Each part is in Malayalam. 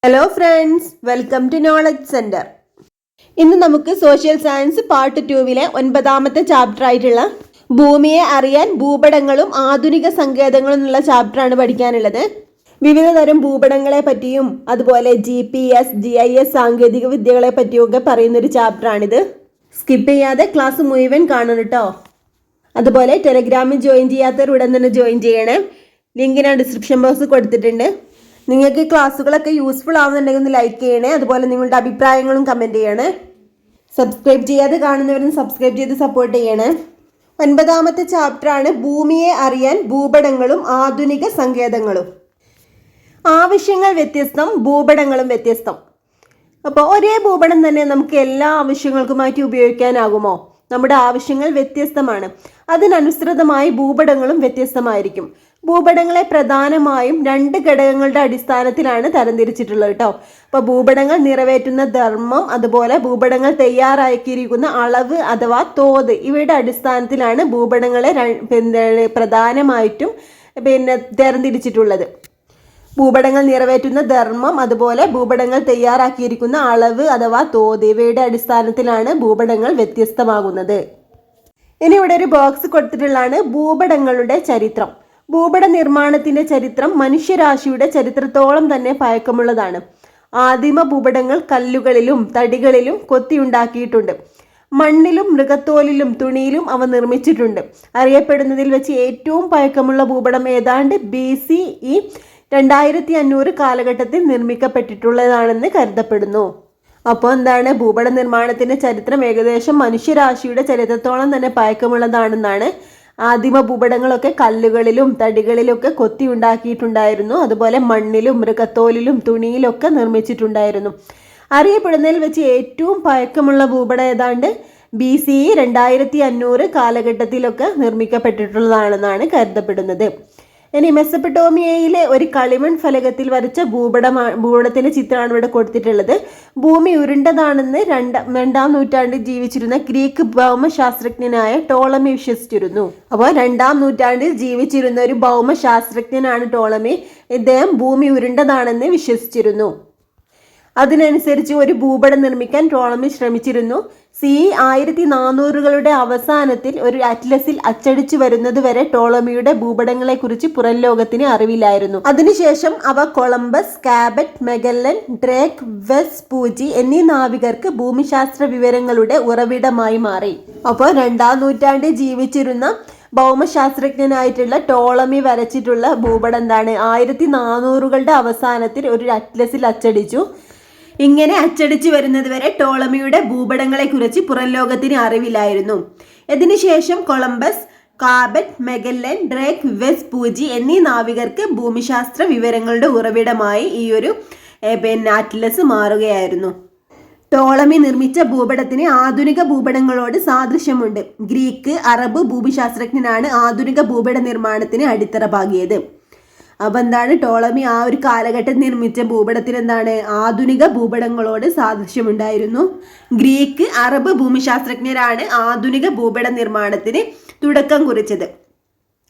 Hello friends, welcome to knowledge centre. ഇന്ന് നമുക്ക് സോഷ്യൽ സയൻസ് പാർട്ട് 2 9ാമത്തെ ചാപ്റ്റർ ആയിട്ടുള്ള ഭൂമിയെ അറിയാൻ ഭൂപടങ്ങളും ആധുനിക സങ്കേതങ്ങളും എന്നുള്ള ചാപ്റ്ററാണ് പഠിക്കാനുള്ളത്. വിവിധ തരം ഭൂപടങ്ങളെ പറ്റിയും അതുപോലെ GPS, GIS സാങ്കേതിക വിദ്യകളെ പറ്റിയും ഒക്കെ പറയുന്നൊരു ചാപ്റ്ററാണിത്. സ്കിപ്പ് ചെയ്യാതെ ക്ലാസ് മുഴുവൻ കാണണം കേട്ടോ. അതുപോലെ ടെലഗ്രാമിൽ ജോയിൻ ചെയ്യാത്തവർ ഉടൻ തന്നെ ജോയിൻ ചെയ്യണേ. ലിങ്ക് ഞാൻ ഡിസ്ക്രിപ്ഷൻ ബോക്സിൽ കൊടുത്തിട്ടുണ്ട്. നിങ്ങൾക്ക് ക്ലാസ്സുകളൊക്കെ യൂസ്ഫുൾ ആവുന്നുണ്ടെങ്കിൽ ഒന്ന് ലൈക്ക് ചെയ്യണേ. അതുപോലെ നിങ്ങളുടെ അഭിപ്രായങ്ങളും കമൻറ്റ് ചെയ്യണേ. സബ്സ്ക്രൈബ് ചെയ്യാതെ കാണുന്നവരും സബ്സ്ക്രൈബ് ചെയ്ത് സപ്പോർട്ട് ചെയ്യണേ. 9ാമത്തെ ചാപ്റ്ററാണ് ഭൂമിയെ അറിയാൻ ഭൂപടങ്ങളും ആധുനിക സങ്കേതങ്ങളും. ആവശ്യങ്ങൾ വ്യത്യസ്തം, ഭൂപടങ്ങളും വ്യത്യസ്തം. അപ്പോൾ ഒരേ ഭൂപടം തന്നെ നമുക്ക് എല്ലാ ആവശ്യങ്ങൾക്കുമായിട്ട് ഉപയോഗിക്കാനാകുമോ? നമ്മുടെ ആവശ്യങ്ങൾ വ്യത്യസ്തമാണ്. അതിനനുസൃതമായി ഭൂപടങ്ങളും വ്യത്യസ്തമായിരിക്കും. ഭൂപടങ്ങളെ പ്രധാനമായും 2 ഘടകങ്ങളുടെ അടിസ്ഥാനത്തിലാണ് തരംതിരിച്ചിട്ടുള്ളത് കേട്ടോ. അപ്പോൾ ഭൂപടങ്ങൾ നിറവേറ്റുന്ന ധർമ്മം, അതുപോലെ ഭൂപടങ്ങൾ തയ്യാറാക്കിയിരിക്കുന്ന അളവ് അഥവാ തോത്, ഇവയുടെ അടിസ്ഥാനത്തിലാണ് ഭൂപടങ്ങളെ പ്രധാനമായിട്ടും തരംതിരിച്ചിട്ടുള്ളത്. ഭൂപടങ്ങൾ നിറവേറ്റുന്ന ധർമ്മം, അതുപോലെ ഭൂപടങ്ങൾ തയ്യാറാക്കിയിരിക്കുന്ന അളവ് അഥവാ തോത്, ഇവയുടെ അടിസ്ഥാനത്തിലാണ് ഭൂപടങ്ങൾ വ്യത്യസ്തമാകുന്നത്. ഇനി ഇവിടെ ഒരു ബോക്സ് കൊടുത്തിട്ടുള്ളതാണ് ഭൂപടങ്ങളുടെ ചരിത്രം. ഭൂപട നിർമ്മാണത്തിന്റെ ചരിത്രം മനുഷ്യരാശിയുടെ ചരിത്രത്തോളം തന്നെ പഴക്കമുള്ളതാണ്. ആദിമ ഭൂപടങ്ങൾ കല്ലുകളിലും തടികളിലും കൊത്തിയുണ്ടാക്കിയിട്ടുണ്ട്. മണ്ണിലും മൃഗത്തോലിലും തുണിയിലും അവ നിർമ്മിച്ചിട്ടുണ്ട്. അറിയപ്പെടുന്നതിൽ വെച്ച് ഏറ്റവും പഴക്കമുള്ള ഭൂപടം ഏതാണ്ട് BCE 2500 കാലഘട്ടത്തിൽ നിർമ്മിക്കപ്പെട്ടിട്ടുള്ളതാണെന്ന് കരുതപ്പെടുന്നു. അപ്പോൾ എന്താണ്, ഭൂപട നിർമ്മാണത്തിന്റെ ചരിത്രം ഏകദേശം മനുഷ്യരാശിയുടെ ചരിത്രത്തോളം തന്നെ പഴക്കമുള്ളതാണെന്നാണ്. ആദിമ ഭൂപടങ്ങളൊക്കെ കല്ലുകളിലും തടികളിലൊക്കെ കൊത്തി ഉണ്ടാക്കിയിട്ടുണ്ടായിരുന്നു. അതുപോലെ മണ്ണിലും മൃഗത്തോലിലും തുണിയിലൊക്കെ നിർമ്മിച്ചിട്ടുണ്ടായിരുന്നു. അറിയപ്പെടുന്നതിൽ വെച്ച് ഏറ്റവും പഴക്കമുള്ള ഭൂപടം ഏതാണ്ട് BCE 2500 കാലഘട്ടത്തിലൊക്കെ നിർമ്മിക്കപ്പെട്ടിട്ടുള്ളതാണെന്നാണ് കരുതപ്പെടുന്നത്. ഇനി മെസപ്പൊട്ടോമിയയിലെ ഒരു കളിമൺ ഫലകത്തിൽ വരച്ച ഭൂപടത്തിന്റെ ചിത്രമാണ് ഇവിടെ കൊടുത്തിട്ടുള്ളത്. ഭൂമി ഉരുണ്ടതാണെന്ന് 2ാം നൂറ്റാണ്ടിൽ ജീവിച്ചിരുന്ന ഗ്രീക്ക് ഭൗമശാസ്ത്രജ്ഞനായ ടോളമി വിശ്വസിച്ചിരുന്നു. അപ്പോൾ 2ാം നൂറ്റാണ്ടിൽ ജീവിച്ചിരുന്ന ഒരു ഭൗമശാസ്ത്രജ്ഞനാണ് ടോളമി. ഇദ്ദേഹം ഭൂമി ഉരുണ്ടതാണെന്ന് വിശ്വസിച്ചിരുന്നു. അതിനനുസരിച്ച് ഒരു ഭൂപടം നിർമ്മിക്കാൻ ടോളമി ശ്രമിച്ചിരുന്നു. CE 1400കളുടെ അവസാനത്തിൽ ഒരു അറ്റ്ലസിൽ അച്ചടിച്ചു വരുന്നത് വരെ ടോളമിയുടെ ഭൂപടങ്ങളെ കുറിച്ച് പുറം ലോകത്തിന് അറിവില്ലായിരുന്നു. അതിനുശേഷം അവ കൊളംബസ്, കാബറ്റ്, മെഗല്ലൻ, ഡ്രേക്ക്, വെസ്പൂച്ചി എന്നീ നാവികർക്ക് ഭൂമിശാസ്ത്ര വിവരങ്ങളുടെ ഉറവിടമായി മാറി. അപ്പോൾ 2ാം നൂറ്റാണ്ടിൽ ജീവിച്ചിരുന്ന ഭൗമശാസ്ത്രജ്ഞനായിട്ടുള്ള ടോളമി വരച്ചിട്ടുള്ള ഭൂപടം എന്താണ്, 1400കളുടെ അവസാനത്തിൽ ഒരു അറ്റ്ലസിൽ അച്ചടിച്ചു. ഇങ്ങനെ അച്ചടിച്ചു വരുന്നത് വരെ ടോളമിയുടെ ഭൂപടങ്ങളെ കുറിച്ച് പുറം ലോകത്തിന് അറിവില്ലായിരുന്നു. ഇതിനുശേഷം കൊളംബസ്, കാബറ്റ്, മെഗല്ലൻ, ഡ്രേക്ക്, വെസ്പൂച്ചി എന്നീ നാവികർക്ക് ഭൂമിശാസ്ത്ര വിവരങ്ങളുടെ ഉറവിടമായി ഈ ഒരു അറ്റ്ലസ് മാറുകയായിരുന്നു. ടോളമി നിർമ്മിച്ച ഭൂപടത്തിന് ആധുനിക ഭൂപടങ്ങളോട് സാദൃശ്യമുണ്ട്. ഗ്രീക്ക്, അറബ് ഭൂമിശാസ്ത്രജ്ഞനാണ് ആധുനിക ഭൂപട നിർമ്മാണത്തിന് അടിത്തറ പാകിയത്. അപ്പം എന്താണ്, ടോളമി ആ ഒരു കാലഘട്ടത്തിൽ നിർമ്മിച്ച ഭൂപടത്തിന് എന്താണ്, ആധുനിക ഭൂപടങ്ങളോട് സാദൃശ്യമുണ്ടായിരുന്നു. ഗ്രീക്ക്, അറബ് ഭൂമിശാസ്ത്രജ്ഞരാണ് ആധുനിക ഭൂപട നിർമ്മാണത്തിന് തുടക്കം കുറിച്ചത്.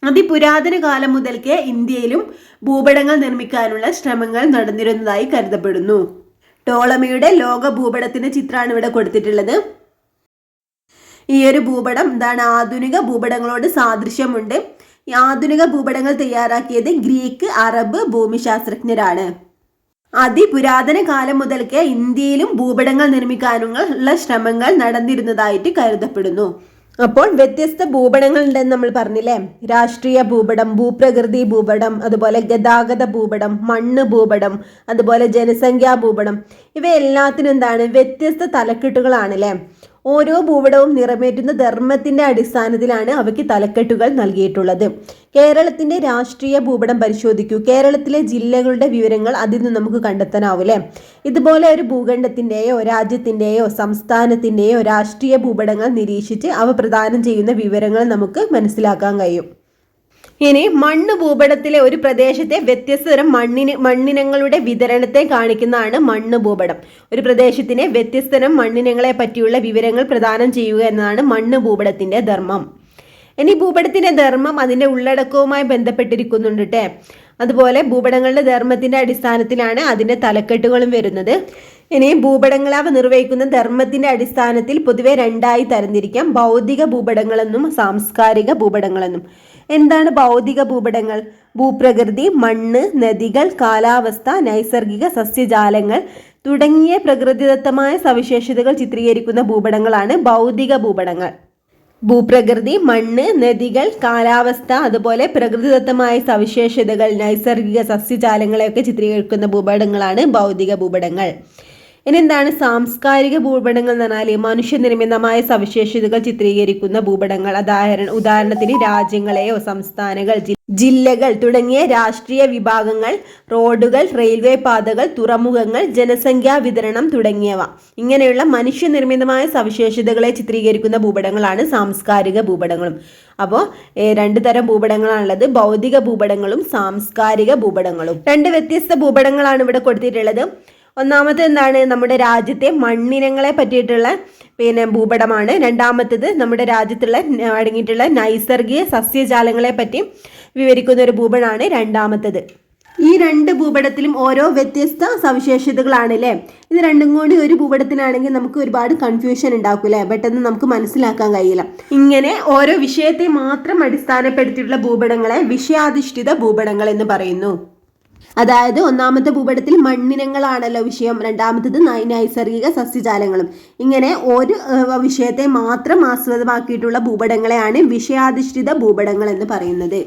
അതിപുരാതന കാലം മുതൽക്കേ ഇന്ത്യയിലും ഭൂപടങ്ങൾ നിർമ്മിക്കാനുള്ള ശ്രമങ്ങൾ നടന്നിരുന്നതായി കരുതപ്പെടുന്നു. ടോളമിയുടെ ലോക ഭൂപടത്തിന്റെ ചിത്രമാണ് ഇവിടെ കൊടുത്തിട്ടുള്ളത്. ഈ ഒരു ഭൂപടം എന്താണ്, ആധുനിക ഭൂപടങ്ങളോട് സാദൃശ്യമുണ്ട്. ഈ ആധുനിക ഭൂപടങ്ങൾ തയ്യാറാക്കിയത് ഗ്രീക്ക്, അറബ് ഭൂമിശാസ്ത്രജ്ഞരാണ്. അതിപുരാതന കാലം മുതൽക്കേ ഇന്ത്യയിലും ഭൂപടങ്ങൾ നിർമ്മിക്കാനുള്ള ശ്രമങ്ങൾ നടന്നിരുന്നതായിട്ട് കരുതപ്പെടുന്നു. അപ്പോൾ വ്യത്യസ്ത ഭൂപടങ്ങൾ ഉണ്ടെന്ന് നമ്മൾ പറഞ്ഞില്ലേ. രാഷ്ട്രീയ ഭൂപടം, ഭൂപ്രകൃതി ഭൂപടം, അതുപോലെ ഗതാഗത ഭൂപടം, മണ്ണ് ഭൂപടം, അതുപോലെ ജനസംഖ്യാ ഭൂപടം. ഇവയെല്ലാത്തിനും എന്താണ്, വ്യത്യസ്ത തലക്കെട്ടുകളാണല്ലേ. ഓരോ ഭൂപടവും നിറവേറ്റുന്ന ധർമ്മത്തിന്റെ അടിസ്ഥാനത്തിലാണ് അവയ്ക്ക് തലക്കെട്ടുകൾ നൽകിയിട്ടുള്ളത്. കേരളത്തിന്റെ രാഷ്ട്രീയ ഭൂപടം പരിശോധിക്കൂ. കേരളത്തിലെ ജില്ലകളുടെ വിവരങ്ങൾ അതിൽ നിന്ന് നമുക്ക് കണ്ടെത്താനാവൂലേ. ഇതുപോലെ ഒരു ഭൂഖണ്ഡത്തിന്റെയോ രാജ്യത്തിന്റെയോ സംസ്ഥാനത്തിന്റെയോ രാഷ്ട്രീയ ഭൂപടങ്ങൾ നിരീക്ഷിച്ച് അവ പ്രദാനം ചെയ്യുന്ന വിവരങ്ങൾ നമുക്ക് മനസ്സിലാക്കാൻ കഴിയും. ഇനി മണ്ണ് ഭൂപടത്തിലെ ഒരു പ്രദേശത്തെ വ്യത്യസ്ത തരം മണ്ണിനങ്ങളുടെ വിതരണത്തെ കാണിക്കുന്നതാണ് മണ്ണ് ഭൂപടം. ഒരു പ്രദേശത്തിനെ വ്യത്യസ്ത തരം മണ്ണിനങ്ങളെ പറ്റിയുള്ള വിവരങ്ങൾ പ്രദാനം ചെയ്യുക എന്നതാണ് മണ്ണ് ഭൂപടത്തിന്റെ ധർമ്മം. ഇനി ഭൂപടത്തിന്റെ ധർമ്മം അതിന്റെ ഉള്ളടക്കവുമായി ബന്ധപ്പെട്ടിരിക്കുന്നുണ്ട്. അതുപോലെ ഭൂപടങ്ങളുടെ ധർമ്മത്തിന്റെ അടിസ്ഥാനത്തിലാണ് അതിന്റെ തലക്കെട്ടുകളും വരുന്നത്. ഇനി ഭൂപടങ്ങളവ നിർവഹിക്കുന്ന ധർമ്മത്തിന്റെ അടിസ്ഥാനത്തിൽ പൊതുവെ രണ്ടായി തരംതിരിക്കാം: ഭൗതിക ഭൂപടങ്ങളെന്നും സാംസ്കാരിക ഭൂപടങ്ങളെന്നും. എന്താണ് ഭൗതിക ഭൂപടങ്ങൾ? ഭൂപ്രകൃതി, മണ്ണ്, നദികൾ, കാലാവസ്ഥ, നൈസർഗിക സസ്യജാലങ്ങൾ തുടങ്ങിയ പ്രകൃതിദത്തമായ സവിശേഷതകൾ ചിത്രീകരിക്കുന്ന ഭൂപടങ്ങളാണ് ഭൗതിക ഭൂപടങ്ങൾ. ഭൂപ്രകൃതി, മണ്ണ്, നദികൾ, കാലാവസ്ഥ, അതുപോലെ പ്രകൃതിദത്തമായ സവിശേഷതകൾ, നൈസർഗിക സസ്യജാലങ്ങളെയൊക്കെ ചിത്രീകരിക്കുന്ന ഭൂപടങ്ങളാണ് ഭൗതിക ഭൂപടങ്ങൾ. ഇനി എന്താണ് സാംസ്കാരിക ഭൂപടങ്ങൾ എന്ന് പറഞ്ഞാൽ? മനുഷ്യനിർമ്മിതമായ സവിശേഷതകൾ ചിത്രീകരിക്കുന്ന ഭൂപടങ്ങൾ. ഉദാഹരണത്തിന് രാജ്യങ്ങളെയോ സംസ്ഥാനങ്ങൾ, ജില്ലകൾ തുടങ്ങിയ രാഷ്ട്രീയ വിഭാഗങ്ങൾ, റോഡുകൾ, റെയിൽവേ പാതകൾ, തുറമുഖങ്ങൾ, ജനസംഖ്യാ വിതരണം തുടങ്ങിയവ. ഇങ്ങനെയുള്ള മനുഷ്യനിർമ്മിതമായ സവിശേഷതകളെ ചിത്രീകരിക്കുന്ന ഭൂപടങ്ങളാണ് സാംസ്കാരിക ഭൂപടങ്ങളും. അപ്പോൾ രണ്ടു തരം ഭൂപടങ്ങളാണുള്ളത്: ഭൗതിക ഭൂപടങ്ങളും സാംസ്കാരിക ഭൂപടങ്ങളും. രണ്ട് വ്യത്യസ്ത ഭൂപടങ്ങളാണ് ഇവിടെ കൊടുത്തിട്ടുള്ളത്. ഒന്നാമത്തെ എന്താണ്? നമ്മുടെ രാജ്യത്തെ മണ്ണിനങ്ങളെ പറ്റിയിട്ടുള്ള ഭൂപടമാണ്. രണ്ടാമത്തേത് നമ്മുടെ രാജ്യത്തുള്ള അടങ്ങിയിട്ടുള്ള നൈസർഗിക സസ്യജാലങ്ങളെ പറ്റി വിവരിക്കുന്ന ഒരു ഭൂപടമാണ് രണ്ടാമത്തേത്. ഈ രണ്ട് ഭൂപടത്തിലും ഓരോ വ്യത്യസ്ത സവിശേഷതകളാണ് അല്ലേ? ഇത് രണ്ടും കൂടി ഒരു ഭൂപടത്തിലാണെങ്കിൽ നമുക്ക് ഒരുപാട് കൺഫ്യൂഷൻ ഉണ്ടാക്കും അല്ലേ? പെട്ടെന്ന് നമുക്ക് മനസ്സിലാക്കാൻ കഴിയില്ല. ഇങ്ങനെ ഓരോ വിഷയത്തെ മാത്രം അടിസ്ഥാനപ്പെടുത്തിയിട്ടുള്ള ഭൂപടങ്ങളെ വിഷയാധിഷ്ഠിത ഭൂപടങ്ങൾ എന്ന് പറയുന്നു. അതായത് ഒന്നാമത്തെ ഭൂപടത്തിൽ മണ്ണിനങ്ങളാണല്ലോ വിഷയം, രണ്ടാമത്തേത് നൈസർഗിക സസ്യജാലങ്ങളും. ഇങ്ങനെ ഒരു വിഷയത്തെ മാത്രം ആസ്പദമാക്കിയിട്ടുള്ള ഭൂപടങ്ങളെയാണ് വിഷയാധിഷ്ഠിത ഭൂപടങ്ങൾ എന്ന് പറയുന്നത്.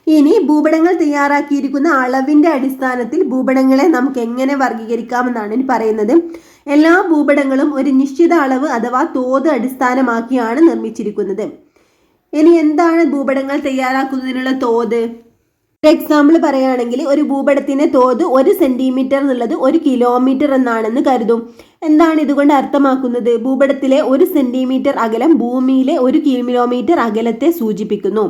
ഇനി ഭൂപടങ്ങൾ തയ്യാറാക്കിയിരിക്കുന്ന അളവിന്റെ അടിസ്ഥാനത്തിൽ ഭൂപടങ്ങളെ നമുക്ക് എങ്ങനെ വർഗീകരിക്കാമെന്നാണ് ഇനി പറയുന്നത്. എല്ലാ ഭൂപടങ്ങളും ഒരു നിശ്ചിത അളവ് അഥവാ തോത് അടിസ്ഥാനമാക്കിയാണ് നിർമ്മിച്ചിരിക്കുന്നത്. ഇനി എന്താണ് ഭൂപടങ്ങൾ തയ്യാറാക്കുന്നതിനുള്ള തോത്? എക്സാമ്പിൾ പറയുകയാണെങ്കിൽ ഒരു ഭൂപടത്തിന്റെ തോത് 1 സെന്റിമീറ്റർ എന്നുള്ളത് 1 കിലോമീറ്റർ എന്നാണെന്ന് കരുതും. എന്താണ് ഇതുകൊണ്ട് അർത്ഥമാക്കുന്നത്? ഭൂപടത്തിലെ 1 സെന്റിമീറ്റർ അകലം ഭൂമിയിലെ 1 കിലോമീറ്റർ അകലത്തെ സൂചിപ്പിക്കുന്നു.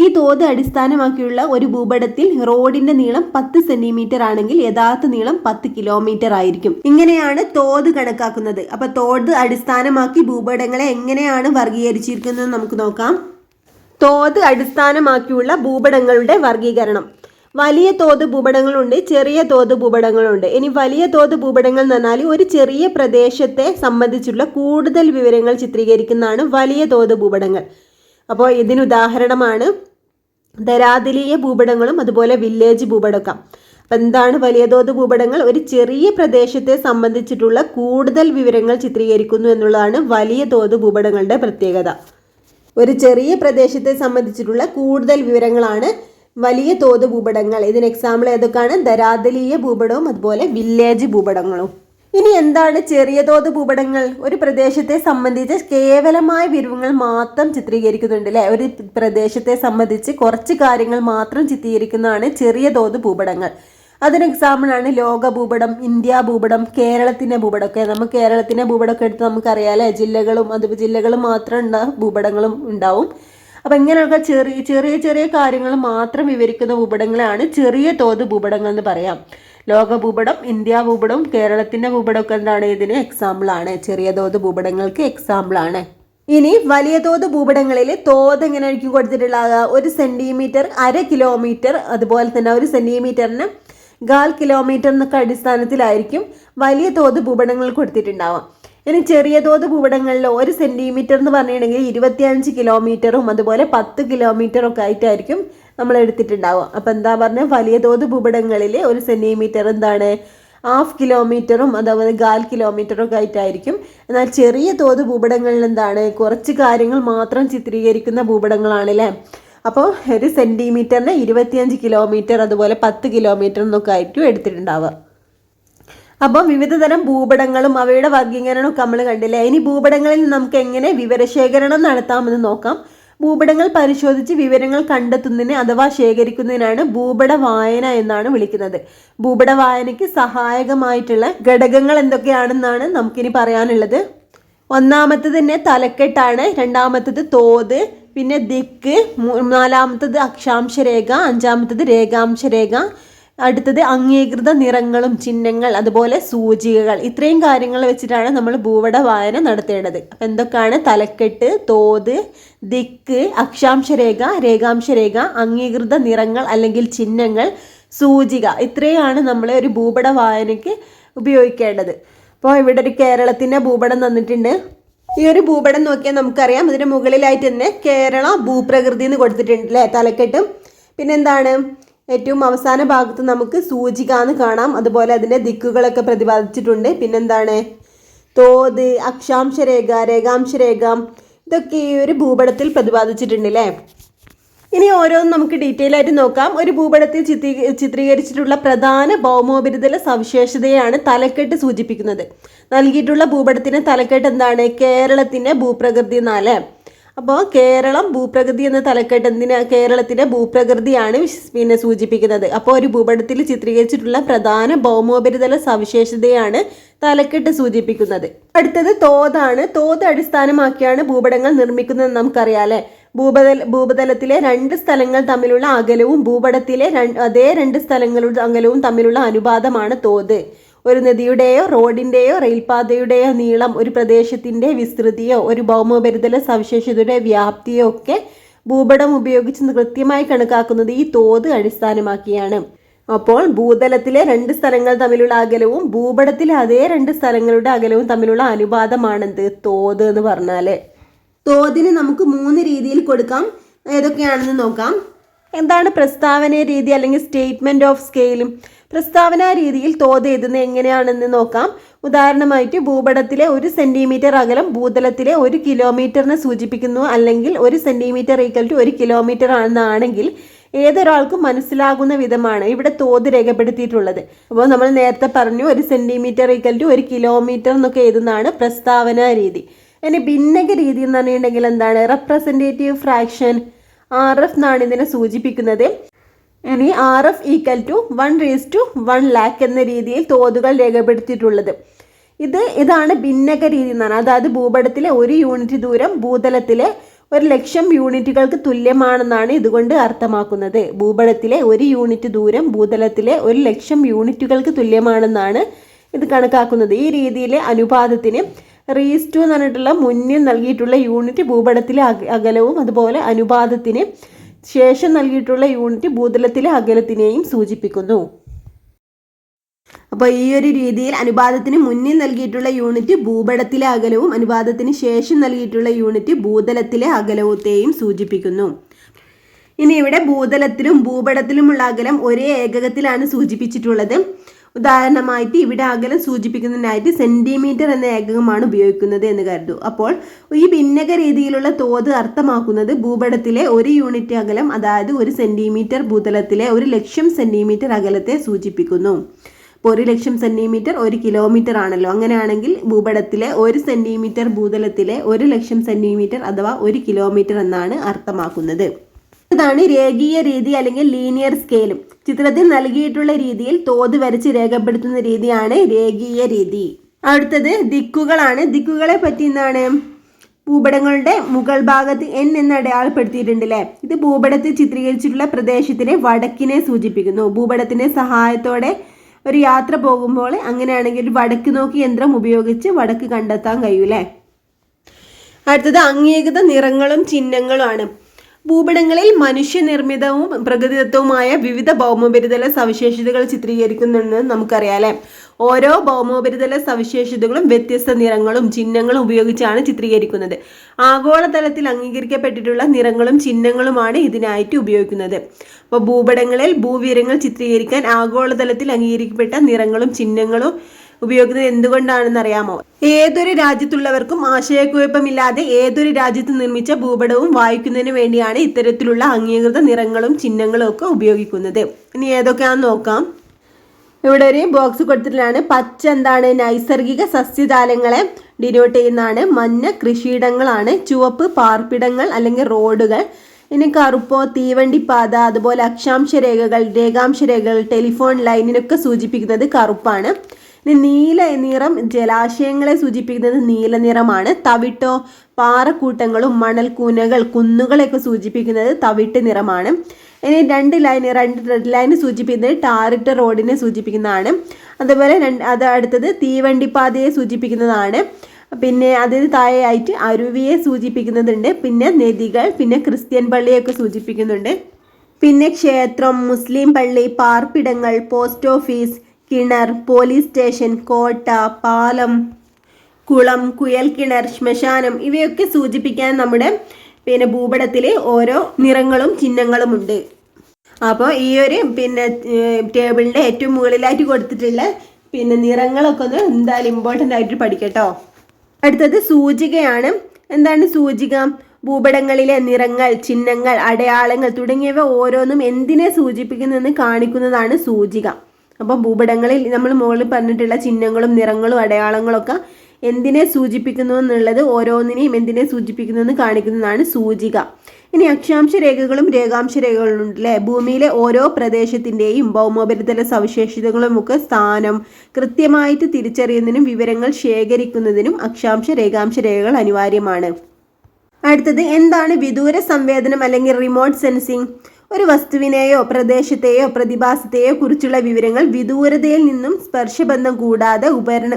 ഈ തോത് അടിസ്ഥാനമാക്കിയുള്ള ഒരു ഭൂപടത്തിൽ റോഡിന്റെ നീളം 10 സെന്റിമീറ്റർ ആണെങ്കിൽ യഥാർത്ഥ നീളം 10 കിലോമീറ്റർ ആയിരിക്കും. ഇങ്ങനെയാണ് തോത് കണക്കാക്കുന്നത്. അപ്പൊ തോത് അടിസ്ഥാനമാക്കി ഭൂപടങ്ങളെ എങ്ങനെയാണ് വർഗീകരിച്ചിരിക്കുന്നത് നമുക്ക് നോക്കാം. തോത് അടിസ്ഥാനമാക്കിയുള്ള ഭൂപടങ്ങളുടെ വർഗീകരണം. വലിയ തോത് ഭൂപടങ്ങളുണ്ട്, ചെറിയ തോത് ഭൂപടങ്ങളുണ്ട്. ഇനി വലിയ തോത് ഭൂപടങ്ങൾ എന്ന് പറഞ്ഞാൽ ഒരു ചെറിയ പ്രദേശത്തെ സംബന്ധിച്ചുള്ള കൂടുതൽ വിവരങ്ങൾ ചിത്രീകരിക്കുന്നതാണ് വലിയ തോത് ഭൂപടങ്ങൾ. അപ്പോൾ ഇതിന് ഉദാഹരണമാണ് ധരാതലീയ ഭൂപടങ്ങളും അതുപോലെ വില്ലേജ് ഭൂപടമൊക്കെ. അപ്പം എന്താണ് വലിയ തോത് ഭൂപടങ്ങൾ? ഒരു ചെറിയ പ്രദേശത്തെ സംബന്ധിച്ചിട്ടുള്ള കൂടുതൽ വിവരങ്ങൾ ചിത്രീകരിക്കുന്നു എന്നുള്ളതാണ് വലിയ തോത് ഭൂപടങ്ങളുടെ പ്രത്യേകത. ഒരു ചെറിയ പ്രദേശത്തെ സംബന്ധിച്ചിട്ടുള്ള കൂടുതൽ വിവരങ്ങളാണ് വലിയ തോത് ഭൂപടങ്ങൾ. ഇതിന് എക്സാമ്പിൾ ഏതൊക്കെയാണ്? ധരാതലീയ ഭൂപടവും അതുപോലെ വില്ലേജ് ഭൂപടങ്ങളും. ഇനി എന്താണ് ചെറിയ തോത് ഭൂപടങ്ങൾ? ഒരു പ്രദേശത്തെ സംബന്ധിച്ച് കേവലമായ വിവരങ്ങൾ മാത്രം ചിത്രീകരിക്കുന്നുണ്ട് അല്ലേ? ഒരു പ്രദേശത്തെ സംബന്ധിച്ച് കുറച്ച് കാര്യങ്ങൾ മാത്രം ചിത്രീകരിക്കുന്നതാണ് ചെറിയ തോത് ഭൂപടങ്ങൾ. അതിന് എക്സാമ്പിളാണ് ലോക ഭൂപടം, ഇന്ത്യ ഭൂപടം, കേരളത്തിൻ്റെ ഭൂപടമൊക്കെ. നമുക്ക് കേരളത്തിൻ്റെ ഭൂപടമൊക്കെ എടുത്ത് നമുക്കറിയാമല്ലേ, ജില്ലകളും മാത്രം ഭൂപടങ്ങളും ഉണ്ടാവും. അപ്പം ഇങ്ങനെയൊക്കെ ചെറിയ ചെറിയ കാര്യങ്ങൾ മാത്രം വിവരിക്കുന്ന ഭൂപടങ്ങളാണ് ചെറിയ തോത് ഭൂപടങ്ങൾ എന്ന് പറയാം. ലോക ഭൂപടം, ഇന്ത്യ ഭൂപടം, കേരളത്തിൻ്റെ ഭൂപടമൊക്കെ എന്താണ്? ഇതിന് എക്സാമ്പിളാണ്, ചെറിയ തോത് ഭൂപടങ്ങൾക്ക് എക്സാമ്പിളാണ്. ഇനി വലിയ തോത് ഭൂപടങ്ങളിൽ തോത് എങ്ങനെയായിരിക്കും കൊടുത്തിട്ടുള്ളത്? 1 സെന്റിമീറ്റർ, 1/2 കിലോമീറ്റർ, അതുപോലെ തന്നെ 1 സെന്റിമീറ്ററിന് 1/4 കിലോമീറ്റർ എന്നൊക്കെ അടിസ്ഥാനത്തിലായിരിക്കും വലിയ തോത് ഭൂപടങ്ങൾ കൊടുത്തിട്ടുണ്ടാവാം. ഇനി ചെറിയ തോത് ഭൂപടങ്ങളിൽ 1 സെന്റിമീറ്റർ എന്ന് പറഞ്ഞിട്ടുണ്ടെങ്കിൽ 25 കിലോമീറ്ററും അതുപോലെ 10 കിലോമീറ്ററും ഒക്കെ ആയിട്ടായിരിക്കും നമ്മൾ എടുത്തിട്ടുണ്ടാവുക. അപ്പം എന്താ പറഞ്ഞാൽ വലിയ തോത് ഭൂപടങ്ങളിൽ 1 സെന്റിമീറ്റർ എന്താണ് 1/2 കിലോമീറ്ററും അതുപോലെ 1/4 കിലോമീറ്ററും ഒക്കെ ആയിട്ടായിരിക്കും. എന്നാൽ ചെറിയ തോത് ഭൂപടങ്ങളിൽ എന്താണ് കുറച്ച് കാര്യങ്ങൾ മാത്രം ചിത്രീകരിക്കുന്ന ഭൂപടങ്ങളാണല്ലേ. അപ്പോൾ 1 സെന്റിമീറ്ററിന് 25 കിലോമീറ്റർ അതുപോലെ 10 കിലോമീറ്റർ എന്നൊക്കെ ആയിട്ടും എടുത്തിട്ടുണ്ടാവുക. അപ്പോൾ വിവിധ തരം ഭൂപടങ്ങളും അവയുടെ വർഗീകരണമൊക്കെ നമ്മൾ കണ്ടില്ലേ. ഇനി ഭൂപടങ്ങളിൽ നമുക്ക് എങ്ങനെ വിവരശേഖരണം നടത്താമെന്ന് നോക്കാം. ഭൂപടങ്ങൾ പരിശോധിച്ച് വിവരങ്ങൾ കണ്ടെത്തുന്നതിന് അഥവാ ശേഖരിക്കുന്നതിനാണ് ഭൂപട വായന എന്നാണ് വിളിക്കുന്നത്. ഭൂപട വായനയ്ക്ക് സഹായകമായിട്ടുള്ള ഘടകങ്ങൾ എന്തൊക്കെയാണെന്നാണ് നമുക്കിനി പറയാനുള്ളത്. ഒന്നാമത്തത് തന്നെ തലക്കെട്ടാണ്, രണ്ടാമത്തത് തോത്, പിന്നെ ദിക്ക്, നാലാമത്തത് അക്ഷാംശരേഖ, അഞ്ചാമത്തത് രേഖാംശരേഖ, അടുത്തത് അംഗീകൃത നിറങ്ങളും ചിഹ്നങ്ങൾ അതുപോലെ സൂചികകൾ. ഇത്രയും കാര്യങ്ങൾ വെച്ചിട്ടാണ് നമ്മൾ ഭൂപട വായന നടത്തേണ്ടത്. അപ്പം എന്തൊക്കെയാണ്? തലക്കെട്ട്, തോത്, ദിക്ക്, അക്ഷാംശരേഖ, രേഖാംശരേഖ, അംഗീകൃത നിറങ്ങൾ അല്ലെങ്കിൽ ചിഹ്നങ്ങൾ, സൂചിക. ഇത്രയാണ് നമ്മൾ ഒരു ഭൂപട വായനയ്ക്ക് ഉപയോഗിക്കേണ്ടത്. അപ്പോൾ ഇവിടെ ഒരു കേരളത്തിൻ്റെ ഭൂപടം തന്നിട്ടുണ്ട്. ഈ ഒരു ഭൂപടം നോക്കിയാൽ നമുക്കറിയാം, ഇതിന് മുകളിലായിട്ട് തന്നെ കേരള ഭൂപ്രകൃതി എന്ന് കൊടുത്തിട്ടുണ്ട് അല്ലേ, തലക്കെട്ടും. പിന്നെന്താണ്, ഏറ്റവും അവസാന ഭാഗത്ത് നമുക്ക് സൂചിക എന്ന് കാണാം. അതുപോലെ അതിൻ്റെ ദിക്കുകളൊക്കെ പ്രതിപാദിച്ചിട്ടുണ്ട്. പിന്നെന്താണ്, തോത്, അക്ഷാംശ രേഖ, രേഖാംശ രേഖ, ഇതൊക്കെ ഈ ഒരു ഭൂപടത്തിൽ പ്രതിപാദിച്ചിട്ടുണ്ട് അല്ലേ. ഇനി ഓരോന്നും നമുക്ക് ഡീറ്റെയിൽ ആയിട്ട് നോക്കാം. ഒരു ഭൂപടത്തിൽ ചിത്രീകരിച്ചിട്ടുള്ള പ്രധാന ഭൗമോപരിതല സവിശേഷതയാണ് തലക്കെട്ട് സൂചിപ്പിക്കുന്നത്. നൽകിയിട്ടുള്ള ഭൂപടത്തിന്റെ തലക്കെട്ട് എന്താണ്? കേരളത്തിന്റെ ഭൂപ്രകൃതി എന്നാല്. അപ്പോൾ കേരളം ഭൂപ്രകൃതി എന്ന തലക്കെട്ട് കേരളത്തിന്റെ ഭൂപ്രകൃതിയാണ് സൂചിപ്പിക്കുന്നത്. അപ്പോൾ ഒരു ഭൂപടത്തിൽ ചിത്രീകരിച്ചിട്ടുള്ള പ്രധാന ഭൗമോപരിതല സവിശേഷതയാണ് തലക്കെട്ട് സൂചിപ്പിക്കുന്നത്. അടുത്തത് തോതാണ്. തോത് അടിസ്ഥാനമാക്കിയാണ് ഭൂപടങ്ങൾ നിർമ്മിക്കുന്നതെന്ന് നമുക്കറിയാം അല്ലേ. ഭൂപതലത്തിലെ രണ്ട് സ്ഥലങ്ങൾ തമ്മിലുള്ള അകലവും ഭൂപടത്തിലെ അതേ രണ്ട് സ്ഥലങ്ങളുടെ അകലവും തമ്മിലുള്ള അനുപാതമാണ് തോത്. ഒരു നദിയുടെയോ റോഡിൻ്റെയോ റെയിൽപാതയുടെയോ നീളം, ഒരു പ്രദേശത്തിൻ്റെ വിസ്തൃതിയോ ഒരു ഭൗമോപരിതല സവിശേഷതയുടെ വ്യാപ്തിയോ ഒക്കെ ഭൂപടം ഉപയോഗിച്ച് കൃത്യമായി കണക്കാക്കുന്നത് ഈ തോത് അടിസ്ഥാനമാക്കിയാണ്. അപ്പോൾ ഭൂതലത്തിലെ രണ്ട് സ്ഥലങ്ങൾ തമ്മിലുള്ള അകലവും ഭൂപടത്തിലെ അതേ രണ്ട് സ്ഥലങ്ങളുടെ അകലവും തമ്മിലുള്ള അനുപാതമാണെന്ത്? തോത് എന്ന് പറഞ്ഞാൽ. തോതിന് നമുക്ക് 3 രീതിയിൽ കൊടുക്കാം. ഏതൊക്കെയാണെന്ന് നോക്കാം. എന്താണ് പ്രസ്താവന രീതി അല്ലെങ്കിൽ സ്റ്റേറ്റ്മെന്റ് ഓഫ് സ്കെയിലും? പ്രസ്താവന രീതിയിൽ തോത് എഴുതുന്നത് എങ്ങനെയാണെന്ന് നോക്കാം. ഉദാഹരണമായിട്ട് ഭൂപടത്തിലെ 1 സെന്റിമീറ്റർ അകലം ഭൂതലത്തിലെ 1 കിലോമീറ്ററിനെ സൂചിപ്പിക്കുന്നു, അല്ലെങ്കിൽ 1 സെന്റിമീറ്റർ ഈക്വൽ ടു 1 കിലോമീറ്റർ ആണെന്നാണെങ്കിൽ ഏതൊരാൾക്കും മനസ്സിലാകുന്ന വിധമാണ് ഇവിടെ തോത് രേഖപ്പെടുത്തിയിട്ടുള്ളത്. അപ്പോൾ നമ്മൾ നേരത്തെ പറഞ്ഞു 1 സെന്റിമീറ്റർ ഈക്വൽ ടു 1 കിലോമീറ്റർ എന്നൊക്കെ എഴുതുന്നതാണ് പ്രസ്താവന രീതി. ഇനി ഭിന്നക രീതി എന്ന് പറഞ്ഞിട്ടുണ്ടെങ്കിൽ എന്താണ്? റെപ്രസെൻറ്റേറ്റീവ് ഫ്രാക്ഷൻ, RF എന്നാണ് ഇതിനെ സൂചിപ്പിക്കുന്നത്. ഇനി RF ഈക്വൽ ടു 1:1 lakh എന്ന രീതിയിൽ തോതുകൾ രേഖപ്പെടുത്തിയിട്ടുള്ളത്. ഇതാണ് ഭിന്നക രീതി എന്നാണ്. അതായത് ഭൂപടത്തിലെ 1 യൂണിറ്റ് ദൂരം ഭൂതലത്തിലെ 1,00,000 യൂണിറ്റുകൾക്ക് തുല്യമാണെന്നാണ് ഇതുകൊണ്ട് അർത്ഥമാക്കുന്നത്. ഭൂപടത്തിലെ 1 യൂണിറ്റ് ദൂരം ഭൂതലത്തിലെ 1,00,000 യൂണിറ്റുകൾക്ക് തുല്യമാണെന്നാണ് ഇത് കണക്കാക്കുന്നത്. ഈ രീതിയിലെ അനുപാതത്തിന് റീസ്റ്റു എന്ന് പറഞ്ഞിട്ടുള്ള മുന്നിൽ നൽകിയിട്ടുള്ള യൂണിറ്റ് ഭൂപടത്തിലെ അകലവും അതുപോലെ അനുപാതത്തിന് ശേഷം നൽകിയിട്ടുള്ള യൂണിറ്റ് ഭൂതലത്തിലെ അകലത്തിനെയും സൂചിപ്പിക്കുന്നു. അപ്പോൾ ഈ ഒരു രീതിയിൽ അനുപാതത്തിന് മുന്നിൽ നൽകിയിട്ടുള്ള യൂണിറ്റ് ഭൂപടത്തിലെ അകലവും അനുപാതത്തിന് ശേഷം നൽകിയിട്ടുള്ള യൂണിറ്റ് ഭൂതലത്തിലെ അകലത്തെയും സൂചിപ്പിക്കുന്നു. ഇനി ഇവിടെ ഭൂതലത്തിലും ഭൂപടത്തിലുമുള്ള അകലം ഒരേ ഏകകത്തിലാണ് സൂചിപ്പിച്ചിട്ടുള്ളത്. ഉദാഹരണമായിട്ട് ഇവിടെ അകലം സൂചിപ്പിക്കുന്നതിനായിട്ട് സെന്റിമീറ്റർ എന്ന ഏകകമാണ് ഉപയോഗിക്കുന്നത് എന്ന് കരുതൂ. അപ്പോൾ ഈ ഭിന്നക രീതിയിലുള്ള തോത് അർത്ഥമാക്കുന്നത് ഭൂപടത്തിലെ 1 യൂണിറ്റ് അകലം, അതായത് 1 സെന്റിമീറ്റർ ഭൂതലത്തിലെ 1,00,000 സെന്റിമീറ്റർ അകലത്തെ സൂചിപ്പിക്കുന്നു. അപ്പോൾ 1,00,000 സെന്റിമീറ്റർ 1 കിലോമീറ്റർ ആണല്ലോ. അങ്ങനെയാണെങ്കിൽ ഭൂപടത്തിലെ 1 സെന്റിമീറ്റർ ഭൂതലത്തിലെ 1,00,000 സെന്റിമീറ്റർ അഥവാ 1 കിലോമീറ്റർ എന്നാണ് അർത്ഥമാക്കുന്നത്. ഇതാണ് രേഖീയ രീതി അല്ലെങ്കിൽ ലീനിയർ സ്കെയിലും. ചിത്രത്തിൽ നൽകിയിട്ടുള്ള രീതിയിൽ തോത് വരച്ച് രേഖപ്പെടുത്തുന്ന രീതിയാണ് രേഖീയ രീതി. അടുത്തത് ദിക്കുകളാണ്. ദിക്കുകളെ പറ്റി എന്താണ്? ഭൂപടങ്ങളുടെ മുകൾ ഭാഗത്ത് N എന്ന് അടയാളപ്പെടുത്തിയിട്ടുണ്ട് അല്ലേ. ഇത് ഭൂപടത്തിൽ ചിത്രീകരിച്ചിട്ടുള്ള പ്രദേശത്തിനെ വടക്കിനെ സൂചിപ്പിക്കുന്നു. ഭൂപടത്തിന്റെ സഹായത്തോടെ ഒരു യാത്ര പോകുമ്പോൾ അങ്ങനെയാണെങ്കിൽ ഒരു വടക്ക് നോക്കി യന്ത്രം ഉപയോഗിച്ച് വടക്ക് കണ്ടെത്താൻ കഴിയൂലേ. അടുത്തത് അംഗീകൃത നിറങ്ങളും ചിഹ്നങ്ങളുമാണ്. ഭൂപടങ്ങളിൽ മനുഷ്യനിർമ്മിതവും പ്രകൃതിദത്തവുമായ വിവിധ ഭൗമോപരിതല സവിശേഷതകൾ ചിത്രീകരിക്കുന്നുണ്ടെന്ന് നമുക്കറിയാം അല്ലേ. ഓരോ ഭൗമോപരിതല സവിശേഷതകളും വ്യത്യസ്ത നിറങ്ങളും ചിഹ്നങ്ങളും ഉപയോഗിച്ചാണ് ചിത്രീകരിക്കുന്നത്. ആഗോളതലത്തിൽ അംഗീകരിക്കപ്പെട്ടിട്ടുള്ള നിറങ്ങളും ചിഹ്നങ്ങളുമാണ് ഇതിനായിട്ട് ഉപയോഗിക്കുന്നത്. അപ്പോൾ ഭൂപടങ്ങളിൽ ഭൂവിവരങ്ങൾ ചിത്രീകരിക്കാൻ ആഗോളതലത്തിൽ അംഗീകരിക്കപ്പെട്ട നിറങ്ങളും ചിഹ്നങ്ങളും ഉപയോഗിക്കുന്നത് എന്തുകൊണ്ടാണെന്ന് അറിയാമോ? ഏതൊരു രാജ്യത്തുള്ളവർക്കും ആശയക്കുഴപ്പമില്ലാതെ ഏതൊരു രാജ്യത്ത് നിർമ്മിച്ച ഭൂപടവും വായിക്കുന്നതിന് വേണ്ടിയാണ് ഇത്തരത്തിലുള്ള അംഗീകൃത നിറങ്ങളും ചിഹ്നങ്ങളും ഒക്കെ ഉപയോഗിക്കുന്നത്. ഇനി ഏതൊക്കെയാണെന്ന് നോക്കാം. ഇവിടെ ഒരു ബോക്സ് കൊടുത്തിട്ടുള്ളതാണ്. പച്ച എന്താണ്? നൈസർഗിക സസ്യജാലങ്ങളെ ഡിനോട്ട് ചെയ്യുന്നതാണ്. മഞ്ഞ കൃഷിയിടങ്ങളാണ്. ചുവപ്പ് പാർപ്പിടങ്ങൾ അല്ലെങ്കിൽ റോഡുകൾ. ഇനി കറുപ്പോ തീവണ്ടിപ്പാത, അതുപോലെ അക്ഷാംശ രേഖകൾ, രേഖാംശ രേഖകൾ, ടെലിഫോൺ ലൈനിനൊക്കെ സൂചിപ്പിക്കുന്നത് കറുപ്പാണ്. ഇനി നീല നിറം ജലാശയങ്ങളെ സൂചിപ്പിക്കുന്നത് നീല നിറമാണ്. തവിട്ടോ പാറക്കൂട്ടങ്ങളും മണൽക്കൂനകൾ കുന്നുകളെയൊക്കെ സൂചിപ്പിക്കുന്നത് തവിട്ട് നിറമാണ്. ഇനി രണ്ട് റെഡ് ലൈൻ സൂചിപ്പിക്കുന്നത് ടാറിട്ട റോഡിനെ സൂചിപ്പിക്കുന്നതാണ്. അതുപോലെ അടുത്തത് തീവണ്ടിപ്പാതയെ സൂചിപ്പിക്കുന്നതാണ്. പിന്നെ അതിന് താഴെയായിട്ട് അരുവിയെ സൂചിപ്പിക്കുന്നുണ്ട്. പിന്നെ നദികൾ, പിന്നെ ക്രിസ്ത്യൻ പള്ളിയൊക്കെ സൂചിപ്പിക്കുന്നുണ്ട്. പിന്നെ ക്ഷേത്രം, മുസ്ലിം പള്ളി, പാർപ്പിടങ്ങൾ, പോസ്റ്റ് ഓഫീസ്, കിണർ, പോലീസ് സ്റ്റേഷൻ, കോട്ട, പാലം, കുളം, കുയൽക്കിണർ, ശ്മശാനം ഇവയൊക്കെ സൂചിപ്പിക്കാൻ നമ്മുടെ ഭൂപടത്തിൽ ഓരോ നിറങ്ങളും ചിഹ്നങ്ങളും ഉണ്ട്. അപ്പോൾ ഈ ഒരു ടേബിളിൻ്റെ ഏറ്റവും മുകളിലായിട്ട് കൊടുത്തിട്ടുള്ള നിറങ്ങളൊക്കെ ഒന്ന് എന്തായാലും ഇമ്പോർട്ടൻ്റ് ആയിട്ട് പഠിക്കട്ടോ. അടുത്തത് സൂചികയാണ്. എന്താണ് സൂചിക? ഭൂപടങ്ങളിലെ നിറങ്ങൾ, ചിഹ്നങ്ങൾ, അടയാളങ്ങൾ തുടങ്ങിയവ ഓരോന്നും എന്തിനെ സൂചിപ്പിക്കുന്നുവെന്ന് കാണിക്കുന്നതാണ് സൂചിക. അപ്പോൾ ഭൂപടങ്ങളിൽ നമ്മൾ മുകളിൽ പറഞ്ഞിട്ടുള്ള ചിഹ്നങ്ങളും നിറങ്ങളും അടയാളങ്ങളൊക്കെ എന്തിനെ സൂചിപ്പിക്കുന്നു എന്നുള്ളത് ഓരോന്നിനെയും എന്തിനെ സൂചിപ്പിക്കുന്നു എന്ന് കാണിക്കുന്നതാണ് സൂചിക. ഇനി അക്ഷാംശ രേഖകളും രേഖാംശ രേഖകളും ഉണ്ട് അല്ലേ? ഭൂമിയിലെ ഓരോ പ്രദേശത്തിൻ്റെയും ഭൗമോപരിതല സവിശേഷതകളുമൊക്കെ സ്ഥാനം കൃത്യമായിട്ട് തിരിച്ചറിയുന്നതിനും വിവരങ്ങൾ ശേഖരിക്കുന്നതിനും അക്ഷാംശ രേഖാംശ രേഖകൾ അനിവാര്യമാണ്. അടുത്തത് എന്താണ് വിദൂര സംവേദനം അല്ലെങ്കിൽ റിമോട്ട് സെൻസിങ്? ഒരു വസ്തുവിനെയോ പ്രദേശത്തെയോ പ്രതിഭാസത്തെയോ കുറിച്ചുള്ള വിവരങ്ങൾ വിദൂരതയിൽ നിന്നും സ്പർശബന്ധം കൂടാതെ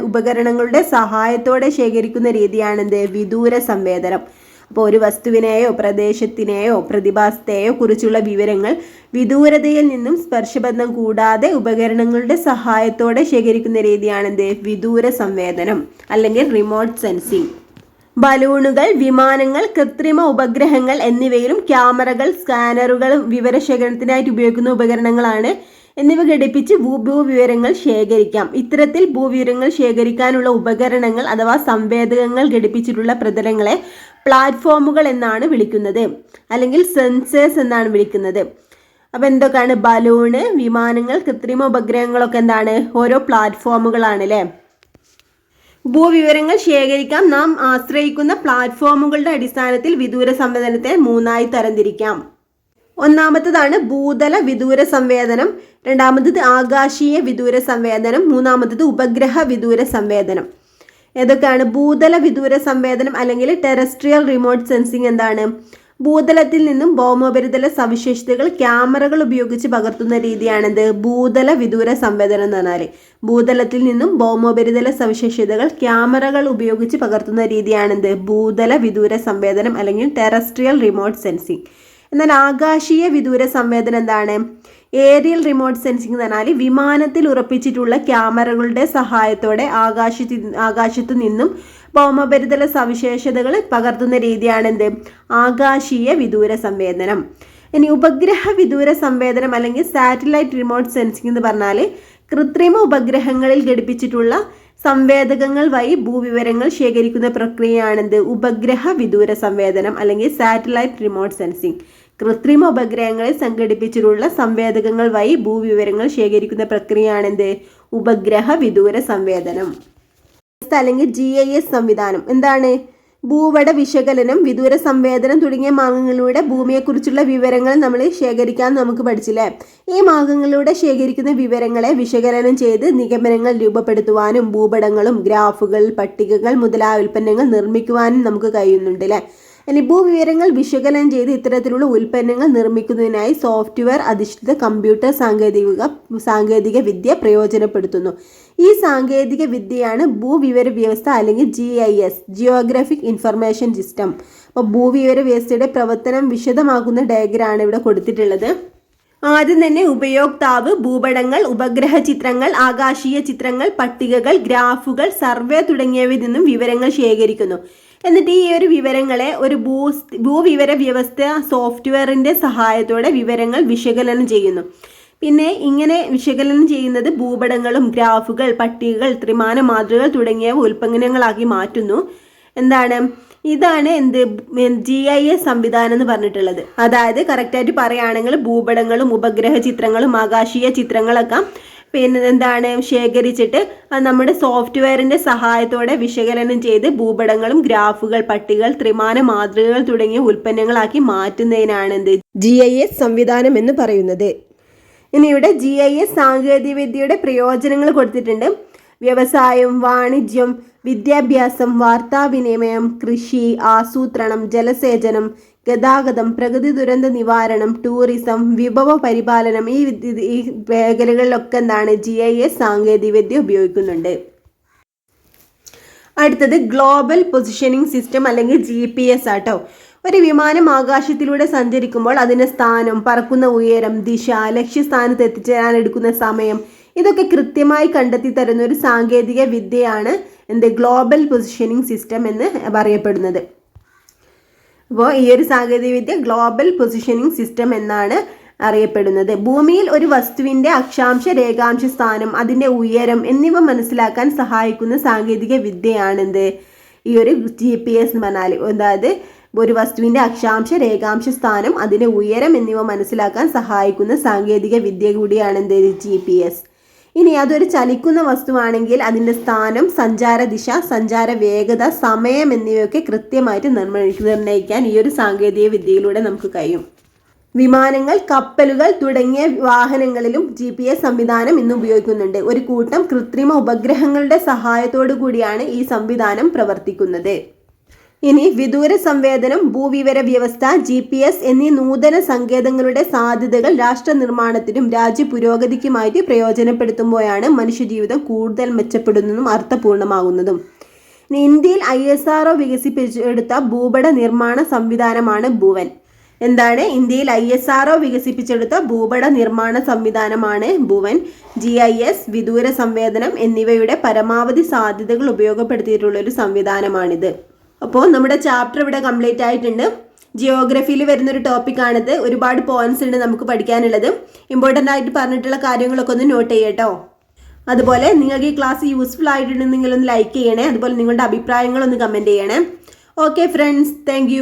ഉപകരണങ്ങളുടെ സഹായത്തോടെ ശേഖരിക്കുന്ന രീതിയാണെന്ത്? വിദൂര സംവേദനം. അപ്പോൾ ഒരു വസ്തുവിനെയോ പ്രദേശത്തിനെയോ പ്രതിഭാസത്തെയോ കുറിച്ചുള്ള വിവരങ്ങൾ വിദൂരതയിൽ നിന്നും സ്പർശബന്ധം കൂടാതെ ഉപകരണങ്ങളുടെ സഹായത്തോടെ ശേഖരിക്കുന്ന രീതിയാണെന്ത്? വിദൂര സംവേദനം അല്ലെങ്കിൽ റിമോട്ട് സെൻസിങ്. ബലൂണുകൾ, വിമാനങ്ങൾ, കൃത്രിമ ഉപഗ്രഹങ്ങൾ എന്നിവയിലും ക്യാമറകൾ, സ്കാനറുകളും വിവരശേഖരണത്തിനായിട്ട് ഉപയോഗിക്കുന്ന ഉപകരണങ്ങളാണ്. എന്നിവ ഘടിപ്പിച്ച് ഭൂവിവരങ്ങൾ ശേഖരിക്കാം. ഇത്തരത്തിൽ ഭൂവിവരങ്ങൾ ശേഖരിക്കാനുള്ള ഉപകരണങ്ങൾ അഥവാ സംവേദകങ്ങൾ ഘടിപ്പിച്ചിട്ടുള്ള പ്രതലങ്ങളെ പ്ലാറ്റ്ഫോമുകൾ എന്നാണ് വിളിക്കുന്നത്, അല്ലെങ്കിൽ സെൻസേഴ്സ് എന്നാണ് വിളിക്കുന്നത്. അപ്പം എന്തൊക്കെയാണ്? ബലൂണ്, വിമാനങ്ങൾ, കൃത്രിമ ഉപഗ്രഹങ്ങളൊക്കെ എന്താണ്? ഓരോ പ്ലാറ്റ്ഫോമുകളാണ് അല്ലേ? ഭൂവിവരങ്ങൾ ശേഖരിക്കാൻ നാം ആശ്രയിക്കുന്ന പ്ലാറ്റ്ഫോമുകളുടെ അടിസ്ഥാനത്തിൽ വിദൂര സംവേദനത്തെ മൂന്നായി തരംതിരിക്കാം. ഒന്നാമത്തതാണ് ഭൂതല വിദൂര സംവേദനം, രണ്ടാമത്തത് ആകാശീയ വിദൂര സംവേദനം, മൂന്നാമത്തത് ഉപഗ്രഹ വിദൂര സംവേദനം. ഏതൊക്കെയാണ്? ഭൂതല വിദൂര സംവേദനം അല്ലെങ്കിൽ ടെറസ്ട്രിയൽ റിമോട്ട് സെൻസിങ് എന്താണ്? ഭൂതലത്തിൽ നിന്നും ഭൗമോപരിതല സവിശേഷതകൾ ക്യാമറകൾ ഉപയോഗിച്ച് പകർത്തുന്ന രീതിയാണെന്ത്? ഭൂതല വിദൂര സംവേദനം എന്ന് പറഞ്ഞാൽ ഭൂതലത്തിൽ നിന്നും ഭൗമോപരിതല സവിശേഷതകൾ ക്യാമറകൾ ഉപയോഗിച്ച് പകർത്തുന്ന രീതിയാണെന്ത്? ഭൂതല വിദൂര സംവേദനം അല്ലെങ്കിൽ ടെറസ്ട്രിയൽ റിമോട്ട് സെൻസിങ്. എന്നാൽ ആകാശീയ വിദൂര സംവേദനം എന്താണ്? ഏരിയൽ റിമോട്ട് സെൻസിങ് എന്ന് പറഞ്ഞാൽ വിമാനത്തിൽ ഉറപ്പിച്ചിട്ടുള്ള ക്യാമറകളുടെ സഹായത്തോടെ ആകാശത്തു നിന്നും ഭൗമോപരിതല സവിശേഷതകൾ പകർത്തുന്ന രീതിയാണെന്ത്? ആകാശീയ വിദൂര സംവേദനം. ഇനി ഉപഗ്രഹ വിദൂര സംവേദനം അല്ലെങ്കിൽ സാറ്റലൈറ്റ് റിമോട്ട് സെൻസിങ് എന്ന് പറഞ്ഞാൽ കൃത്രിമ ഉപഗ്രഹങ്ങളിൽ ഘടിപ്പിച്ചിട്ടുള്ള സംവേദകങ്ങൾ വഴി ഭൂവിവരങ്ങൾ ശേഖരിക്കുന്ന പ്രക്രിയയാണെന്ത്? ഉപഗ്രഹ വിദൂര സംവേദനം അല്ലെങ്കിൽ സാറ്റലൈറ്റ് റിമോട്ട് സെൻസിങ്. കൃത്രിമ ഉപഗ്രഹങ്ങളിൽ സംഘടിപ്പിച്ചിട്ടുള്ള സംവേദകങ്ങൾ വഴി ഭൂവിവരങ്ങൾ ശേഖരിക്കുന്ന പ്രക്രിയയാണെന്ത്? ഉപഗ്രഹ വിദൂര സംവേദനം. അല്ലെങ്കിൽ GIS സംവിധാനം എന്താണ്? ഭൂപട വിശകലനം, വിദൂര സംവേദനം തുടങ്ങിയ മാർഗങ്ങളിലൂടെ ഭൂമിയെക്കുറിച്ചുള്ള വിവരങ്ങൾ നമ്മൾ ശേഖരിക്കാൻ നമുക്ക് പഠിച്ചില്ലേ? ഈ മാർഗങ്ങളിലൂടെ ശേഖരിക്കുന്ന വിവരങ്ങളെ വിശകലനം ചെയ്ത് നിഗമനങ്ങൾ രൂപപ്പെടുത്തുവാനും ഭൂപടങ്ങളും ഗ്രാഫുകൾ, പട്ടികകൾ മുതലായ ഉൽപ്പന്നങ്ങൾ നിർമ്മിക്കുവാനും നമുക്ക് കഴിയുന്നുണ്ട് അല്ലേ? ഇനി ഭൂവിവരങ്ങൾ വിശകലനം ചെയ്ത് ഇത്തരത്തിലുള്ള ഉൽപ്പന്നങ്ങൾ നിർമ്മിക്കുന്നതിനായി സോഫ്റ്റ്വെയർ അധിഷ്ഠിത കമ്പ്യൂട്ടർ സാങ്കേതിക വിദ്യ പ്രയോജനപ്പെടുത്തുന്നു. ഈ സാങ്കേതിക വിദ്യയാണ് ഭൂവിവര വ്യവസ്ഥ അല്ലെങ്കിൽ GIS, ജിയോഗ്രാഫിക് ഇൻഫർമേഷൻ സിസ്റ്റം. അപ്പോൾ ഭൂവിവര വ്യവസ്ഥയുടെ പ്രവർത്തനം വിശദമാക്കുന്ന ഡയഗ്രാമാണ് ഇവിടെ കൊടുത്തിട്ടുള്ളത്. ആദ്യം തന്നെ ഉപയോക്താവ് ഭൂപടങ്ങൾ, ഉപഗ്രഹ ചിത്രങ്ങൾ, ആകാശീയ ചിത്രങ്ങൾ, പട്ടികകൾ, ഗ്രാഫുകൾ, സർവേ തുടങ്ങിയവയിൽ നിന്നും വിവരങ്ങൾ ശേഖരിക്കുന്നു. എന്നിട്ട് ഈ ഒരു വിവരങ്ങളെ ഒരു ഭൂവിവര വ്യവസ്ഥ സോഫ്റ്റ്വെയറിൻ്റെ സഹായത്തോടെ വിവരങ്ങൾ വിശകലനം ചെയ്യുന്നു. പിന്നെ ഇങ്ങനെ വിശകലനം ചെയ്യുന്നത് ഭൂപടങ്ങളും ഗ്രാഫുകൾ, പട്ടികകൾ, ത്രിമാന മാതൃകകൾ തുടങ്ങിയവ ഉൽപ്പന്നങ്ങളാക്കി മാറ്റുന്നു. എന്താണ്? ഇതാണ് GIS സംവിധാനം എന്ന് പറഞ്ഞിട്ടുള്ളത്. അതായത് കറക്റ്റായിട്ട് പറയുകയാണെങ്കിൽ ഭൂപടങ്ങളും ഉപഗ്രഹ ചിത്രങ്ങളും ആകാശീയ ചിത്രങ്ങളൊക്കെ എന്താണ് ശേഖരിച്ചിട്ട് നമ്മുടെ സോഫ്റ്റ്വെയറിൻ്റെ സഹായത്തോടെ വിശകലനം ചെയ്ത് ഭൂപടങ്ങളും ഗ്രാഫുകൾ, പട്ടികകൾ, ത്രിമാന മാതൃകകൾ തുടങ്ങിയ ഉൽപ്പന്നങ്ങളാക്കി മാറ്റുന്നതിനാണ് GIS സംവിധാനം എന്ന് പറയുന്നത്. ഇനി ഇവിടെ GIS സാങ്കേതികവിദ്യയുടെ പ്രയോജനങ്ങൾ കൊടുത്തിട്ടുണ്ട്. വ്യവസായം, വാണിജ്യം, വിദ്യാഭ്യാസം, വാർത്താവിനിമയം, കൃഷി, ആസൂത്രണം, ജലസേചനം, ഗതാഗതം, പ്രകൃതി ദുരന്ത നിവാരണം, ടൂറിസം, വിഭവ പരിപാലനം ഈ മേഖലകളിലൊക്കെ എന്താണ് GIS സാങ്കേതികവിദ്യ ഉപയോഗിക്കുന്നുണ്ട്. അടുത്തത് ഗ്ലോബൽ പൊസിഷനിങ് സിസ്റ്റം അല്ലെങ്കിൽ GPS ആട്ടോ. ഒരു വിമാനം ആകാശത്തിലൂടെ സഞ്ചരിക്കുമ്പോൾ അതിൻ്റെ സ്ഥാനം, പറക്കുന്ന ഉയരം, ദിശ, ലക്ഷ്യസ്ഥാനത്ത് എത്തിച്ചേരാൻ എടുക്കുന്ന സമയം ഇതൊക്കെ കൃത്യമായി കണ്ടെത്തി തരുന്ന ഒരു സാങ്കേതിക വിദ്യയാണ് ഗ്ലോബൽ പൊസിഷനിങ് സിസ്റ്റം എന്ന് പറയപ്പെടുന്നത്. അപ്പോൾ ഈ ഒരു സാങ്കേതിക വിദ്യ ഗ്ലോബൽ പൊസിഷനിങ് സിസ്റ്റം എന്നാണ് അറിയപ്പെടുന്നത്. ഭൂമിയിൽ ഒരു വസ്തുവിൻ്റെ അക്ഷാംശ, രേഖാംശ സ്ഥാനം, അതിൻ്റെ ഉയരം എന്നിവ മനസ്സിലാക്കാൻ സഹായിക്കുന്ന സാങ്കേതിക വിദ്യയാണെന്ത് ഈ ഒരു GPS എന്ന് പറഞ്ഞാൽ. അതായത് ഒരു വസ്തുവിൻ്റെ അക്ഷാംശ, രേഖാംശ സ്ഥാനം, അതിൻ്റെ ഉയരം എന്നിവ മനസ്സിലാക്കാൻ സഹായിക്കുന്ന സാങ്കേതിക വിദ്യ കൂടിയാണ് GPS. ഇനി അതൊരു ചലിക്കുന്ന വസ്തുവാണെങ്കിൽ അതിൻ്റെ സ്ഥാനം, സഞ്ചാര ദിശ, സഞ്ചാര വേഗത, സമയം എന്നിവയൊക്കെ കൃത്യമായിട്ട് നിർണ്ണയിക്കാൻ ഈ ഒരു സാങ്കേതിക വിദ്യയിലൂടെ നമുക്ക് കഴിയും. വിമാനങ്ങൾ, കപ്പലുകൾ തുടങ്ങിയ വാഹനങ്ങളിലും GPS സംവിധാനം ഇന്ന് ഉപയോഗിക്കുന്നുണ്ട്. ഒരു കൂട്ടം കൃത്രിമ ഉപഗ്രഹങ്ങളുടെ സഹായത്തോടു കൂടിയാണ് ഈ സംവിധാനം പ്രവർത്തിക്കുന്നത്. ഇനി വിദൂര സംവേദനം, ഭൂവിവര വ്യവസ്ഥ, GPS എന്നീ നൂതന സങ്കേതങ്ങളുടെ സാധ്യതകൾ രാഷ്ട്ര നിർമ്മാണത്തിനും രാജ്യ പുരോഗതിക്കുമായിട്ട് പ്രയോജനപ്പെടുത്തുമ്പോഴാണ് മനുഷ്യജീവിതം കൂടുതൽ മെച്ചപ്പെടുന്നതും അർത്ഥപൂർണമാകുന്നതും. ഇന്ത്യയിൽ ISRO വികസിപ്പിച്ചെടുത്ത ഭൂപട നിർമ്മാണ സംവിധാനമാണ് ഭുവൻ. ഇന്ത്യയിൽ ISRO വികസിപ്പിച്ചെടുത്ത ഭൂപട നിർമ്മാണ സംവിധാനമാണ് ഭുവൻ. GIS, വിദൂര സംവേദനം എന്നിവയുടെ പരമാവധി സാധ്യതകൾ ഉപയോഗപ്പെടുത്തിയിട്ടുള്ള ഒരു സംവിധാനമാണിത്. അപ്പോൾ നമ്മുടെ ചാപ്റ്റർ ഇവിടെ കംപ്ലീറ്റ് ആയിട്ടുണ്ട്. ജിയോഗ്രഫിയിൽ വരുന്നൊരു ടോപ്പിക്കാണിത്. ഒരുപാട് പോയിന്റ്സ് ഉണ്ട് നമുക്ക് പഠിക്കാനുള്ളത്. ഇമ്പോർട്ടൻ്റ് ആയിട്ട് പറഞ്ഞിട്ടുള്ള കാര്യങ്ങളൊക്കെ ഒന്ന് നോട്ട് ചെയ്യട്ടോ. അതുപോലെ നിങ്ങൾക്ക് ഈ ക്ലാസ് യൂസ്ഫുൾ ആയിട്ടുണ്ടെങ്കിൽ ഒന്ന് ലൈക്ക് ചെയ്യണേ. അതുപോലെ നിങ്ങളുടെ അഭിപ്രായങ്ങളൊന്ന് കമൻറ്റ് ചെയ്യണേ. Okay friends, thank